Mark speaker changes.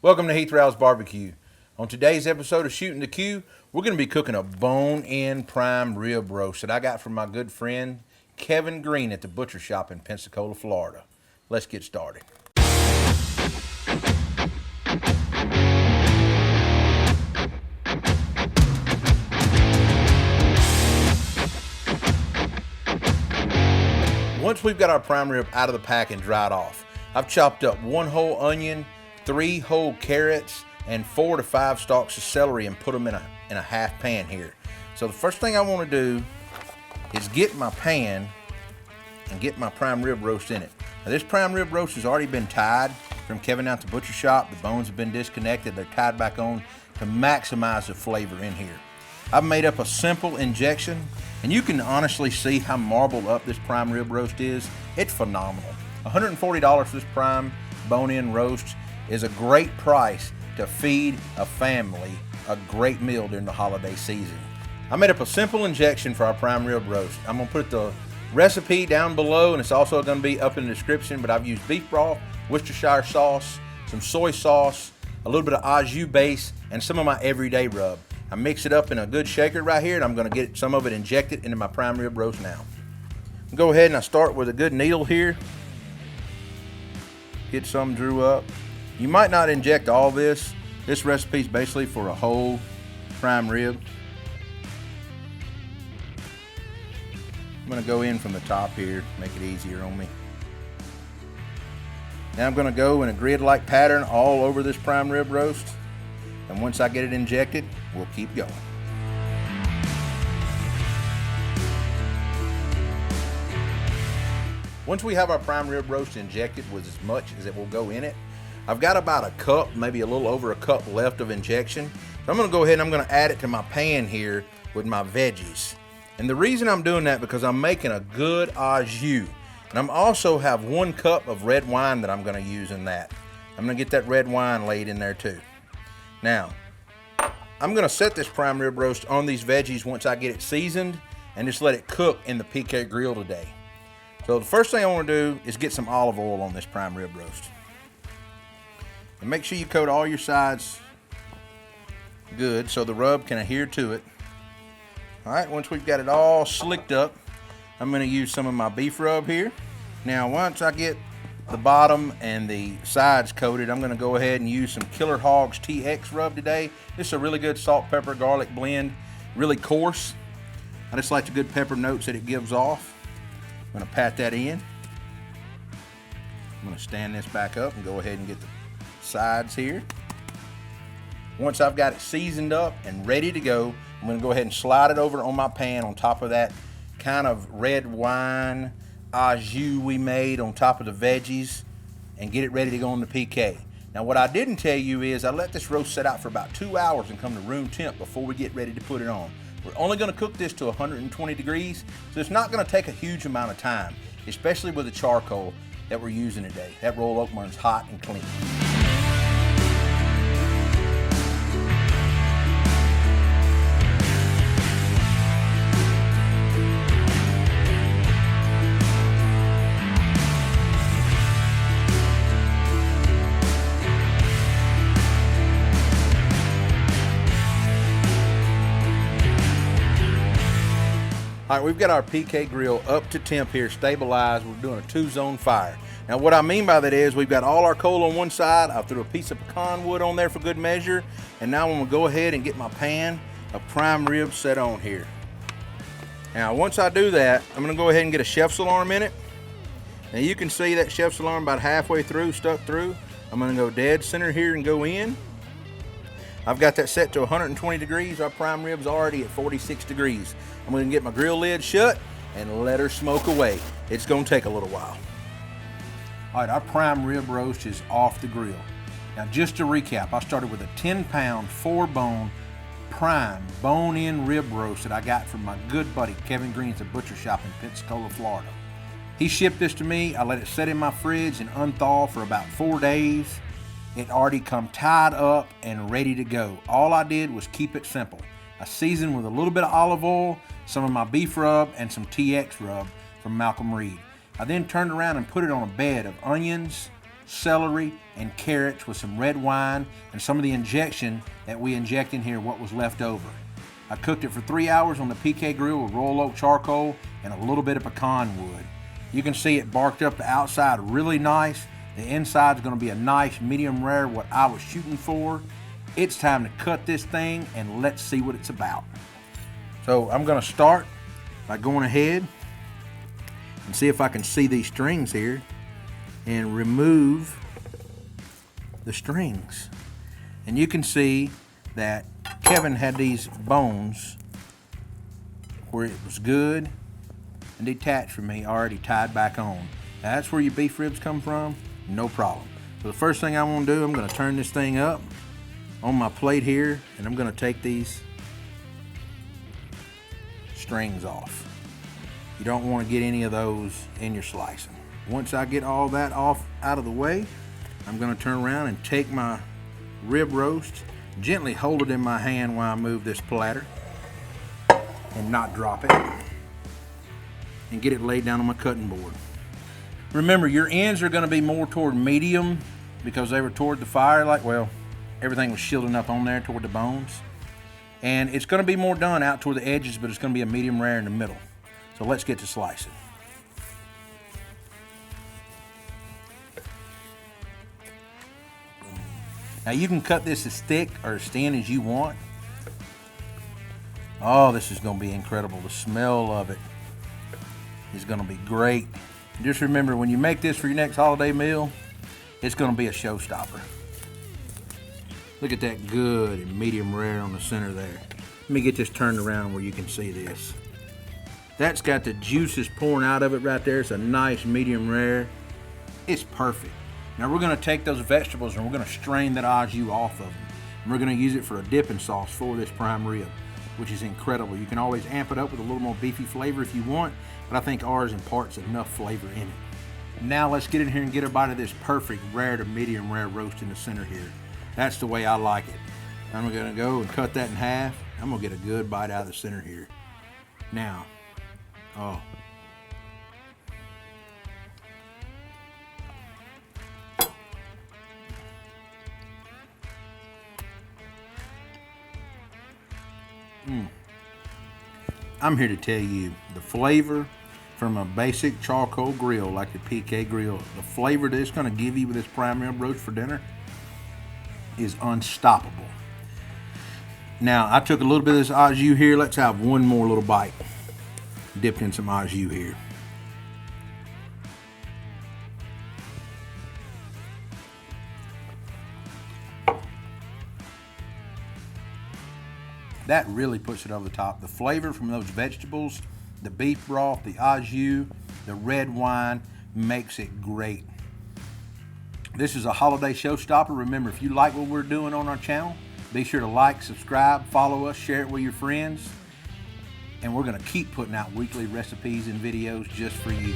Speaker 1: Welcome to Heath Riles BBQ. On today's episode of Shooting the Q, we're going to be cooking a bone-in prime rib roast that I got from my good friend Kevin Green at the Butcher Shoppe in Pensacola, Florida. Let's get started. Once we've got our prime rib out of the pack and dried off, I've chopped up 1 whole onion, 3 whole carrots, and 4 to 5 stalks of celery and put them in a half pan here. So the first thing I want to do is get my pan and get my prime rib roast in it. Now this prime rib roast has already been tied from Kevin out to Butcher Shoppe. The bones have been disconnected. They're tied back on to maximize the flavor in here. I've made up a simple injection, and you can honestly see how marbled up this prime rib roast is. It's phenomenal. $140 for this prime bone-in roast is a great price to feed a family a great meal during the holiday season. I made up a simple injection for our prime rib roast. I'm going to put the recipe down below, and it's also going to be up in the description, but I've used beef broth, Worcestershire sauce, some soy sauce, a little bit of Au Jus Base, and some of my everyday rub. I mix it up in a good shaker right here, and I'm going to get some of it injected into my prime rib roast now. Go ahead and I start with a good needle here. Get some drew up. You might not inject all this. This recipe is basically for a whole prime rib. I'm going to go in from the top here, make it easier on me. Now I'm going to go in a grid-like pattern all over this prime rib roast. And once I get it injected, we'll keep going. Once we have our prime rib roast injected with as much as it will go in it, I've got about a cup, maybe a little over a cup left of injection. So I'm going to go ahead and I'm going to add it to my pan here with my veggies. And the reason I'm doing that because I'm making a good au jus. And I'm also have 1 cup of red wine that I'm going to use in that. I'm going to get that red wine laid in there too. Now, I'm going to set this prime rib roast on these veggies once I get it seasoned and just let it cook in the PK grill today. So the first thing I want to do is get some olive oil on this prime rib roast. And make sure you coat all your sides good so the rub can adhere to it. All right, once we've got it all slicked up, I'm going to use some of my beef rub here. Now, once I get the bottom and the sides coated, I'm going to go ahead and use some Killer Hogs TX rub today. This is a really good salt, pepper, garlic blend, really coarse. I just like the good pepper notes that it gives off. I'm going to pat that in. I'm going to stand this back up and go ahead and get the sides here. Once I've got it seasoned up and ready to go, I'm going to go ahead and slide it over on my pan on top of that kind of red wine au jus we made on top of the veggies and get it ready to go in the PK. Now what I didn't tell you is I let this roast set out for about 2 hours and come to room temp before we get ready to put it on. We're only going to cook this to 120 degrees, so it's not going to take a huge amount of time, especially with the charcoal that we're using today. That roll oak burns hot and clean. All right, we've got our PK grill up to temp here, stabilized. We're doing a 2-zone fire. Now what I mean by that is we've got all our coal on one side. I threw a piece of pecan wood on there for good measure. And now I'm gonna go ahead and get my pan of prime rib set on here. Now once I do that, I'm gonna go ahead and get a chef's alarm in it. Now you can see that chef's alarm about halfway through, stuck through. I'm gonna go dead center here and go in. I've got that set to 120 degrees. Our prime rib's already at 46 degrees. I'm gonna get my grill lid shut and let her smoke away. It's gonna take a little while. All right, our prime rib roast is off the grill. Now just to recap, I started with a 10-pound, 4-bone prime bone-in rib roast that I got from my good buddy Kevin Green at the Butcher Shoppe in Pensacola, Florida. He shipped this to me. I let it sit in my fridge and unthaw for about 4 days. It already come tied up and ready to go. All I did was keep it simple. I seasoned with a little bit of olive oil, some of my beef rub, and some TX rub from Malcolm Reed. I then turned around and put it on a bed of onions, celery, and carrots with some red wine and some of the injection that we inject in here, what was left over. I cooked it for 3 hours on the PK grill with royal oak charcoal and a little bit of pecan wood. You can see it barked up the outside really nice. The inside's gonna be a nice medium rare, what I was shooting for. It's time to cut this thing and let's see what it's about. So I'm gonna start by going ahead and see if I can see these strings here and remove the strings. And you can see that Kevin had these bones where it was good and detached from me, already tied back on. Now that's where your beef ribs come from, no problem. So the first thing I want to do, I'm going to turn this thing up on my plate here, and I'm going to take these strings off. You don't want to get any of those in your slicing. Once I get all that off out of the way, I'm going to turn around and take my rib roast, gently hold it in my hand while I move this platter and not drop it, and get it laid down on my cutting board. Remember, your ends are going to be more toward medium because they were toward the fire, like, well, everything was shielding up on there toward the bones. And it's going to be more done out toward the edges, but it's going to be a medium rare in the middle. So let's get to slicing. Now you can cut this as thick or as thin as you want. Oh, this is going to be incredible. The smell of it is going to be great. Just remember, when you make this for your next holiday meal, it's going to be a showstopper. Look at that good and medium rare on the center there. Let me get this turned around where you can see this. That's got the juices pouring out of it right there. It's a nice medium rare. It's perfect. Now we're going to take those vegetables and we're going to strain that au jus off of them. And we're going to use it for a dipping sauce for this prime rib, which is incredible. You can always amp it up with a little more beefy flavor if you want, but I think ours imparts enough flavor in it. Now let's get in here and get a bite of this perfect rare to medium rare roast in the center here. That's the way I like it. I'm going to go and cut that in half. I'm going to get a good bite out of the center here. Now, oh. I'm here to tell you, the flavor from a basic charcoal grill like the PK grill, the flavor that it's going to give you with this prime rib roast for dinner is unstoppable. Now, I took a little bit of this au jus here. Let's have one more little bite. Dipped in some au jus here. That really puts it over the top. The flavor from those vegetables, the beef broth, the au jus, the red wine makes it great. This is a holiday showstopper. Remember, if you like what we're doing on our channel, be sure to like, subscribe, follow us, share it with your friends. And we're going to keep putting out weekly recipes and videos just for you.